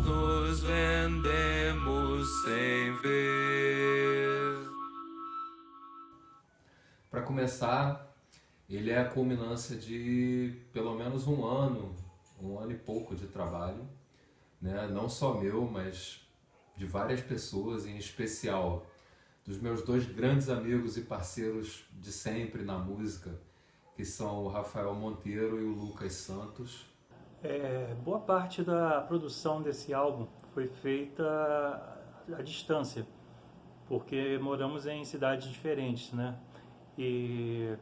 nos vendemos sem ver. Para começar, ele é a culminância de pelo menos um ano e pouco de trabalho, né? Não só meu, mas de várias pessoas, em especial dos meus dois grandes amigos e parceiros de sempre na música, que são o Rafael Monteiro e o Lucas Santos. Boa parte da produção desse álbum foi feita à distância, porque moramos em cidades diferentes, né? E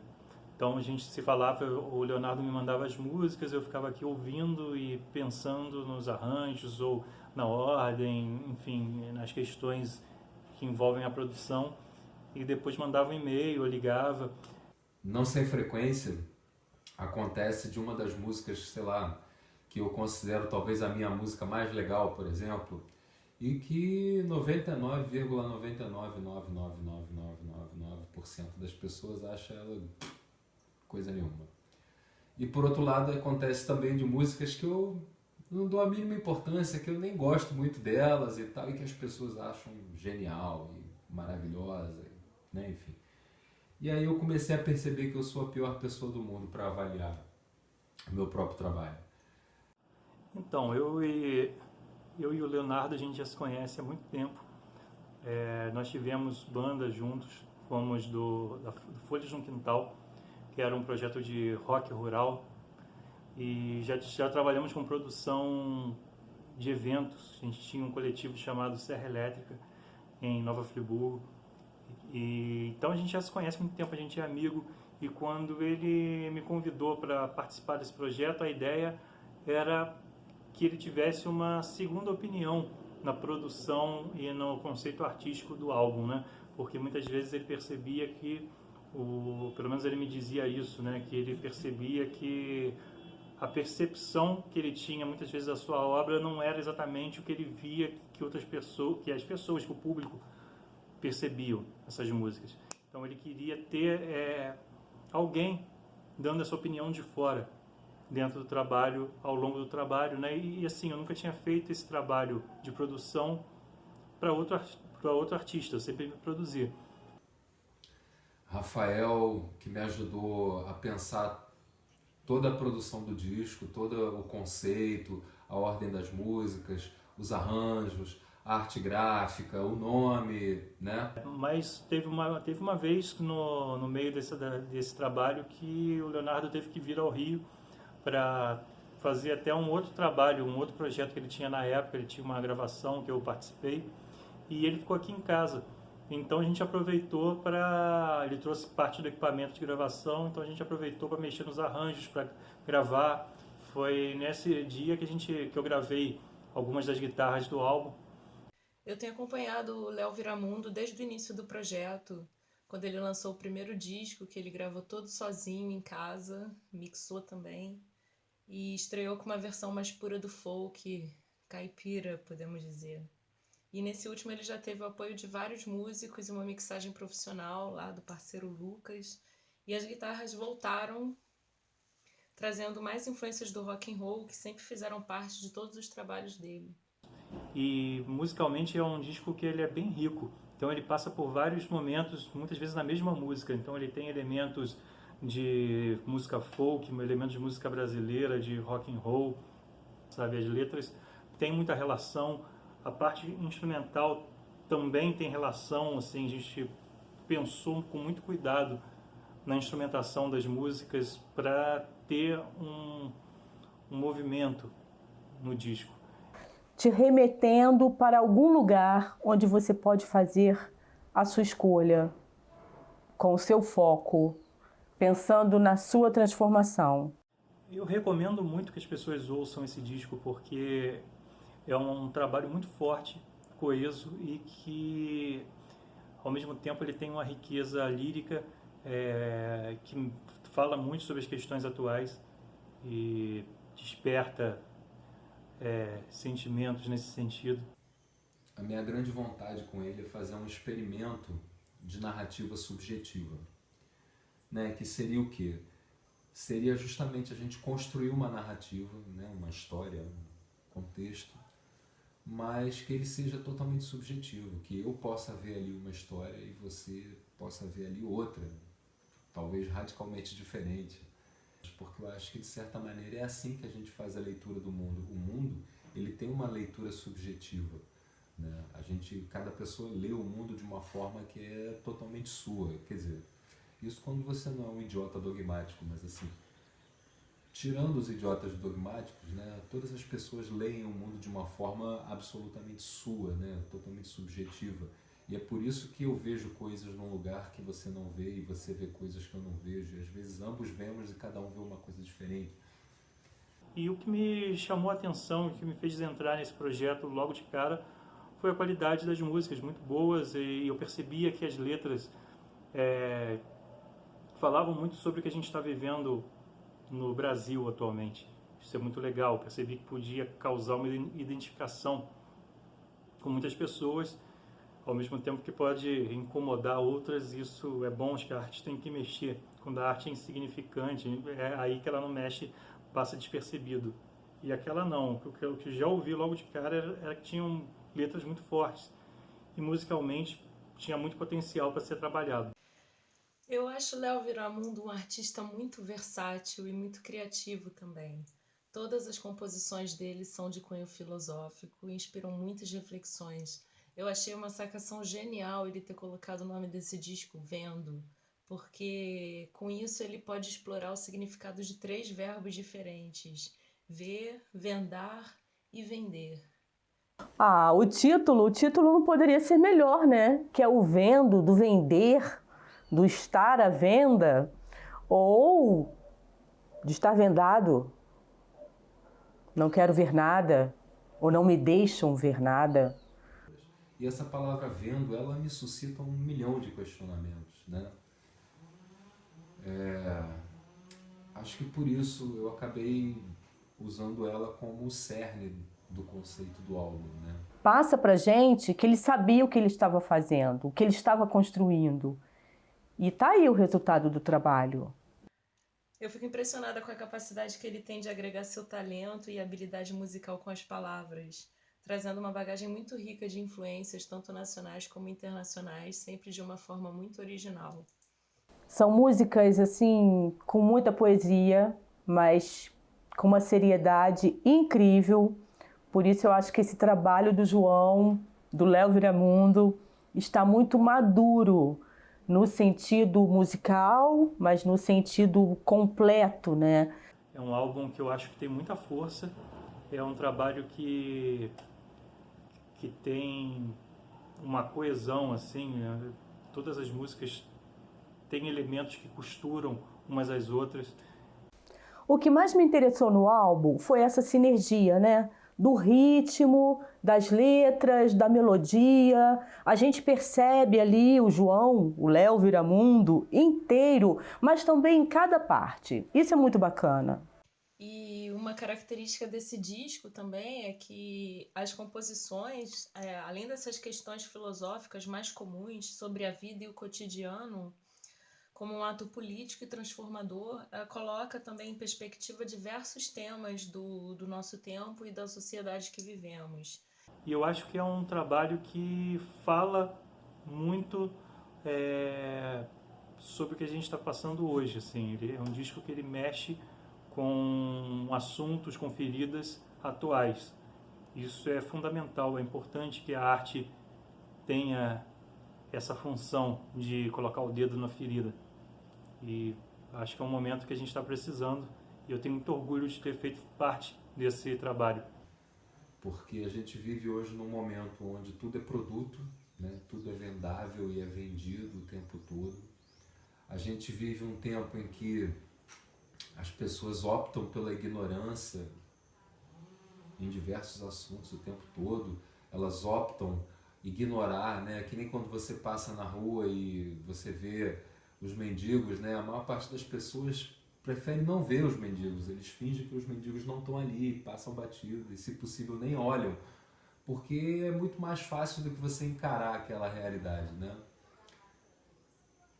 então a gente se falava, o Leonardo me mandava as músicas, eu ficava aqui ouvindo e pensando nos arranjos ou na ordem, enfim, nas questões que envolvem a produção, e depois mandava um e-mail, eu ligava. Não sem frequência acontece de uma das músicas, sei lá, que eu considero talvez a minha música mais legal, por exemplo, e que 99,999999% das pessoas acha ela coisa nenhuma. E por outro lado acontece também de músicas que eu não dou a mínima importância, que eu nem gosto muito delas e tal, e que as pessoas acham genial e maravilhosa, né? Enfim. E aí eu comecei a perceber que eu sou a pior pessoa do mundo para avaliar o meu próprio trabalho. Então, eu e o Leonardo, a gente já se conhece há muito tempo. Nós tivemos bandas juntos, fomos do Folhas no Quintal, que era um projeto de rock rural, e já trabalhamos com produção de eventos. A gente tinha um coletivo chamado Serra Elétrica, em Nova Friburgo. Então a gente já se conhece há muito tempo, a gente é amigo, e quando ele me convidou para participar desse projeto, a ideia era que ele tivesse uma segunda opinião na produção e no conceito artístico do álbum, né? Porque muitas vezes ele percebia que, pelo menos ele me dizia isso, né? Que ele percebia que a percepção que ele tinha muitas vezes da sua obra não era exatamente o que ele via que outras pessoas, que as pessoas, que o público percebiam essas músicas. Então ele queria ter alguém dando essa opinião de fora dentro do trabalho, ao longo do trabalho, né? E assim, eu nunca tinha feito esse trabalho de produção para outro artista, eu sempre me produzia. Rafael, que me ajudou a pensar toda a produção do disco, todo o conceito, a ordem das músicas, os arranjos, a arte gráfica, o nome, né? Mas teve uma vez no meio desse trabalho que o Leonardo teve que vir ao Rio para fazer até um outro trabalho, um outro projeto que ele tinha na época. Ele tinha uma gravação que eu participei e ele ficou aqui em casa. Então a gente aproveitou ele trouxe parte do equipamento de gravação, então a gente aproveitou para mexer nos arranjos, para gravar. Foi nesse dia que eu gravei algumas das guitarras do álbum. Eu tenho acompanhado o Léo Viramundo desde o início do projeto, quando ele lançou o primeiro disco, que ele gravou todo sozinho em casa, mixou também, e estreou com uma versão mais pura do folk, caipira, podemos dizer. E nesse último ele já teve o apoio de vários músicos e uma mixagem profissional lá do parceiro Lucas, e as guitarras voltaram, trazendo mais influências do rock and roll, que sempre fizeram parte de todos os trabalhos dele. E musicalmente é um disco que ele é bem rico, então ele passa por vários momentos, muitas vezes na mesma música. Então ele tem elementos de música folk, elementos de música brasileira, de rock and roll, sabe? As letras têm muita relação, a parte instrumental também tem relação, assim, a gente pensou com muito cuidado na instrumentação das músicas para ter um movimento no disco. Te remetendo para algum lugar onde você pode fazer a sua escolha, com o seu foco, pensando na sua transformação. Eu recomendo muito que as pessoas ouçam esse disco, porque é um trabalho muito forte, coeso, e que ao mesmo tempo ele tem uma riqueza lírica que fala muito sobre as questões atuais e desperta sentimentos nesse sentido. A minha grande vontade com ele é fazer um experimento de narrativa subjetiva, né? Que seria o quê? seria justamente a gente construir uma narrativa, né, uma história, um contexto, mas que ele seja totalmente subjetivo, que eu possa ver ali uma história e você possa ver ali outra, talvez radicalmente diferente, porque eu acho que de certa maneira é assim que a gente faz a leitura do mundo. O mundo, ele tem uma leitura subjetiva, né? Cada pessoa lê o mundo de uma forma que é totalmente sua, quer dizer, isso quando você não é um idiota dogmático, mas assim, tirando os idiotas dogmáticos, né, todas as pessoas leem o mundo de uma forma absolutamente sua, né, totalmente subjetiva. E é por isso que eu vejo coisas num lugar que você não vê e você vê coisas que eu não vejo. E às vezes ambos vemos e cada um vê uma coisa diferente. E o que me chamou a atenção, o que me fez entrar nesse projeto logo de cara, foi a qualidade das músicas, muito boas, e eu percebia que as letras falavam muito sobre o que a gente está vivendo no Brasil atualmente. Isso é muito legal, percebi que podia causar uma identificação com muitas pessoas, ao mesmo tempo que pode incomodar outras. Isso é bom, acho que a arte tem que mexer. Quando a arte é insignificante, é aí que ela não mexe, passa despercebido. E aquela não, o que eu já ouvi logo de cara era que tinham letras muito fortes, e musicalmente tinha muito potencial para ser trabalhado. Eu acho Léo Viramundo um artista muito versátil e muito criativo também. Todas as composições dele são de cunho filosófico e inspiram muitas reflexões. Eu achei uma sacação genial ele ter colocado o nome desse disco Vendo, porque com isso ele pode explorar o significado de 3 verbos diferentes: ver, vendar e vender. Ah, o título não poderia ser melhor, né? Que é o vendo, do vender, do estar à venda, ou de estar vendado. Não quero ver nada, ou não me deixam ver nada. E essa palavra vendo, ela me suscita 1 milhão de questionamentos, né? Acho que por isso eu acabei usando ela como o cerne do conceito do álbum, né? Passa pra gente que ele sabia o que ele estava fazendo, o que ele estava construindo. E tá aí o resultado do trabalho. Eu fico impressionada com a capacidade que ele tem de agregar seu talento e habilidade musical com as palavras, trazendo uma bagagem muito rica de influências, tanto nacionais como internacionais, sempre de uma forma muito original. São músicas, assim, com muita poesia, mas com uma seriedade incrível. Por isso eu acho que esse trabalho do João, do Léo Viramundo, está muito maduro no sentido musical, mas no sentido completo, né? É um álbum que eu acho que tem muita força, é um trabalho que tem uma coesão, assim, né? Todas as músicas têm elementos que costuram umas às outras. O que mais me interessou no álbum foi essa sinergia, né? Do ritmo, das letras, da melodia. A gente percebe ali o João, o Léo Viramundo inteiro, mas também em cada parte. Isso é muito bacana. E uma característica desse disco também é que as composições, além dessas questões filosóficas mais comuns sobre a vida e o cotidiano, como um ato político e transformador, coloca também em perspectiva diversos temas do nosso tempo e da sociedade que vivemos. E eu acho que é um trabalho que fala muito sobre o que a gente está passando hoje. Assim. Ele é um disco que ele mexe com assuntos, com feridas atuais. Isso é fundamental, é importante que a arte tenha essa função de colocar o dedo na ferida. E acho que é um momento que a gente está precisando, e eu tenho muito orgulho de ter feito parte desse trabalho. Porque a gente vive hoje num momento onde tudo é produto, né? Tudo é vendável e é vendido o tempo todo. A gente vive um tempo em que as pessoas optam pela ignorância em diversos assuntos o tempo todo. Elas optam ignorar, né? Que nem quando você passa na rua e você vê os mendigos, né? A maior parte das pessoas prefere não ver os mendigos. Eles fingem que os mendigos não estão ali, passam batido e, se possível, nem olham, porque é muito mais fácil do que você encarar aquela realidade, né?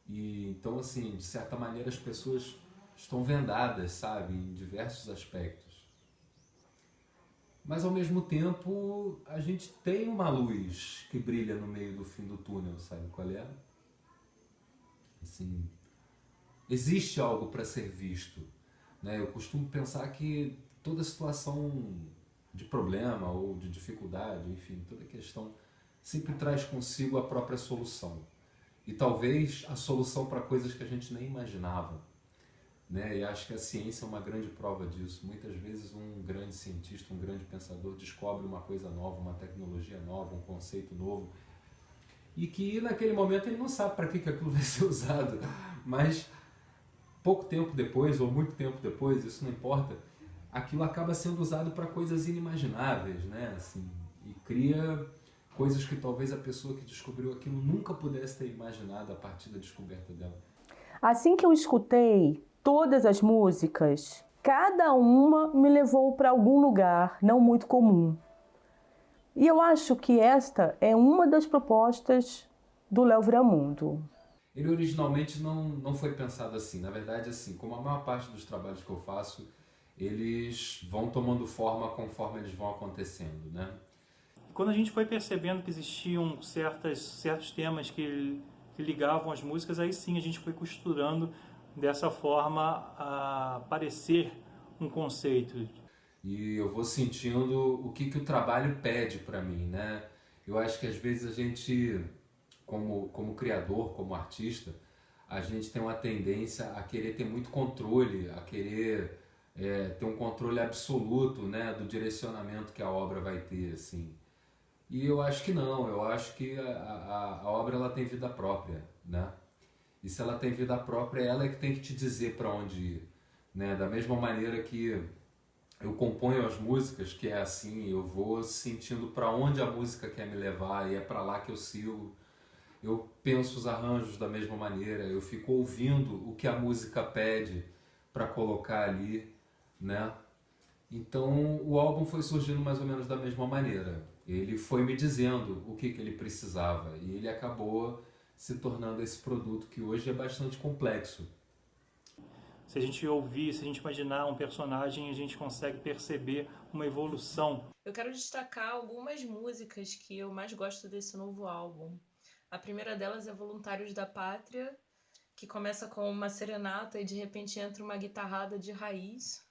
E então, assim, de certa maneira, as pessoas estão vendadas, sabe, em diversos aspectos. Mas ao mesmo tempo a gente tem uma luz que brilha no meio do fim do túnel, sabe qual é? Assim, existe algo para ser visto, né? Eu costumo pensar que toda situação de problema ou de dificuldade, enfim, toda questão sempre traz consigo a própria solução. E talvez a solução para coisas que a gente nem imaginava, né? E acho que a ciência é uma grande prova disso. Muitas vezes um grande cientista, um grande pensador descobre uma coisa nova, uma tecnologia nova, um conceito novo, e que naquele momento ele não sabe para que aquilo vai ser usado, mas pouco tempo depois ou muito tempo depois, isso não importa, aquilo acaba sendo usado para coisas inimagináveis, né? Assim, e cria coisas que talvez a pessoa que descobriu aquilo nunca pudesse ter imaginado a partir da descoberta dela. Assim que eu escutei todas as músicas, cada uma me levou para algum lugar não muito comum. E eu acho que esta é uma das propostas do Léo Viramundo. Ele originalmente não foi pensado assim. Na verdade, assim, como a maior parte dos trabalhos que eu faço, eles vão tomando forma conforme eles vão acontecendo, né? Quando a gente foi percebendo que existiam certos temas que ligavam as músicas, aí sim a gente foi costurando dessa forma a parecer um conceito. E eu vou sentindo o que o trabalho pede para mim, né? Eu acho que às vezes a gente, como criador, como artista, a gente tem uma tendência a querer ter muito controle, a querer ter um controle absoluto, né, do direcionamento que a obra vai ter, assim. E eu acho que não, eu acho que a obra ela tem vida própria, né? E se ela tem vida própria, ela é que tem que te dizer para onde ir, né? Da mesma maneira que eu componho as músicas, que é assim, eu vou sentindo para onde a música quer me levar e é para lá que eu sigo. Eu penso os arranjos da mesma maneira, eu fico ouvindo o que a música pede para colocar ali, né? Então o álbum foi surgindo mais ou menos da mesma maneira. Ele foi me dizendo o que ele precisava e ele acabou se tornando esse produto que hoje é bastante complexo. Se a gente ouvir, se a gente imaginar um personagem, a gente consegue perceber uma evolução. Eu quero destacar algumas músicas que eu mais gosto desse novo álbum. A primeira delas é Voluntários da Pátria, que começa com uma serenata e de repente entra uma guitarrada de raiz.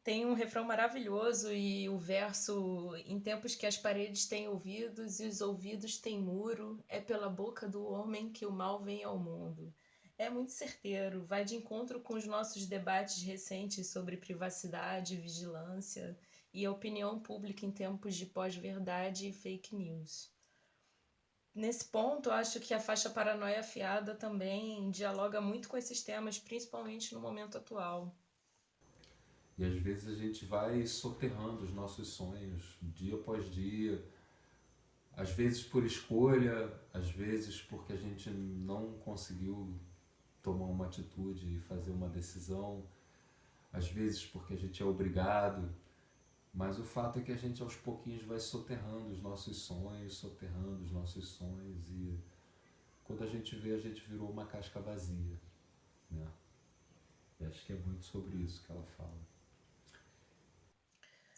Tem um refrão maravilhoso e o verso: em tempos que as paredes têm ouvidos e os ouvidos têm muro, é pela boca do homem que o mal vem ao mundo. É muito certeiro, vai de encontro com os nossos debates recentes sobre privacidade, vigilância e a opinião pública em tempos de pós-verdade e fake news. Nesse ponto, eu acho que a faixa Paranoia Afiada também dialoga muito com esses temas, principalmente no momento atual. E às vezes a gente vai soterrando os nossos sonhos, dia após dia, às vezes por escolha, às vezes porque a gente não conseguiu tomar uma atitude e fazer uma decisão, às vezes porque a gente é obrigado, mas o fato é que a gente aos pouquinhos vai soterrando os nossos sonhos e quando a gente vê, a gente virou uma casca vazia, né? E acho que é muito sobre isso que ela fala.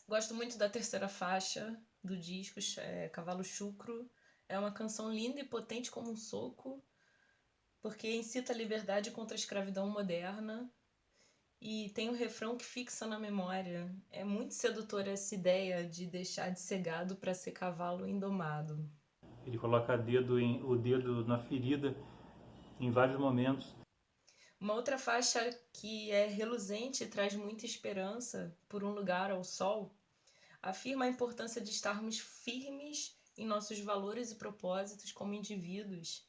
Gosto muito da terceira faixa do disco, Cavalo Chucro. É uma canção linda e potente como um soco, porque incita a liberdade contra a escravidão moderna. E tem um refrão que fixa na memória. É muito sedutora essa ideia de deixar de ser gado para ser cavalo indomado. Ele coloca o dedo na ferida em vários momentos. Uma outra faixa que é reluzente e traz muita esperança, Por um Lugar ao Sol, afirma a importância de estarmos firmes em nossos valores e propósitos como indivíduos.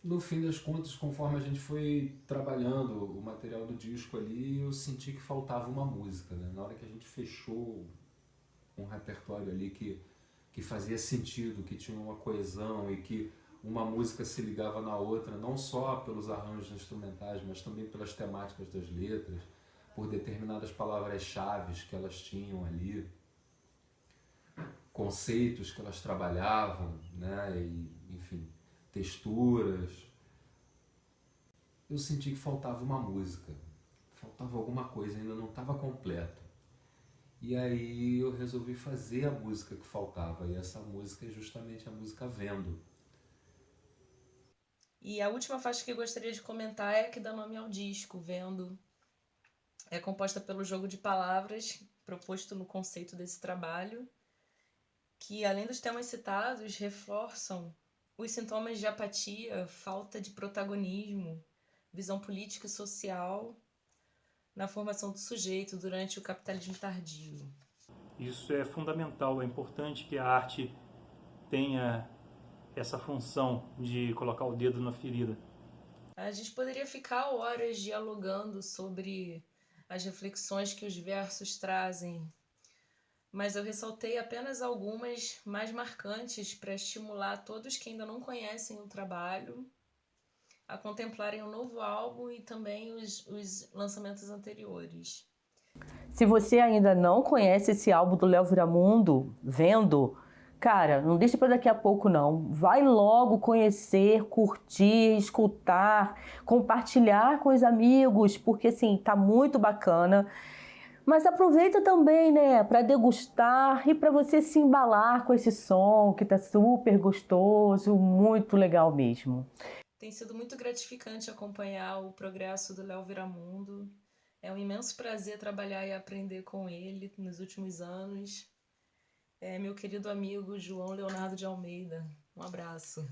No fim das contas, conforme a gente foi trabalhando o material do disco ali, eu senti que faltava uma música, né? Na hora que a gente fechou um repertório ali que fazia sentido, que tinha uma coesão e que uma música se ligava na outra, não só pelos arranjos instrumentais, mas também pelas temáticas das letras, por determinadas palavras-chave que elas tinham ali, conceitos que elas trabalhavam, né? E, enfim, texturas. eu senti que faltava uma música, faltava alguma coisa, ainda não estava completo. E aí eu resolvi fazer a música que faltava, e essa música é justamente a música Vendo. E a última faixa que eu gostaria de comentar é a que dá nome ao disco, Vendo. É composta pelo jogo de palavras proposto no conceito desse trabalho, que além dos temas citados, reforçam os sintomas de apatia, falta de protagonismo, visão política e social na formação do sujeito durante o capitalismo tardio. Isso é fundamental, é importante que a arte tenha essa função de colocar o dedo na ferida. A gente poderia ficar horas dialogando sobre as reflexões que os versos trazem, mas eu ressaltei apenas algumas mais marcantes para estimular todos que ainda não conhecem o trabalho a contemplarem o novo álbum e também os lançamentos anteriores. Se você ainda não conhece esse álbum do Léo Viramundo, Vendo, cara, não deixa para daqui a pouco não. Vai logo conhecer, curtir, escutar, compartilhar com os amigos, porque assim, tá muito bacana. Mas aproveita também, né, para degustar e para você se embalar com esse som que tá super gostoso, muito legal mesmo. Tem sido muito gratificante acompanhar o progresso do Léo Viramundo. É um imenso prazer trabalhar e aprender com ele nos últimos anos. É meu querido amigo João Leonardo de Almeida. Um abraço.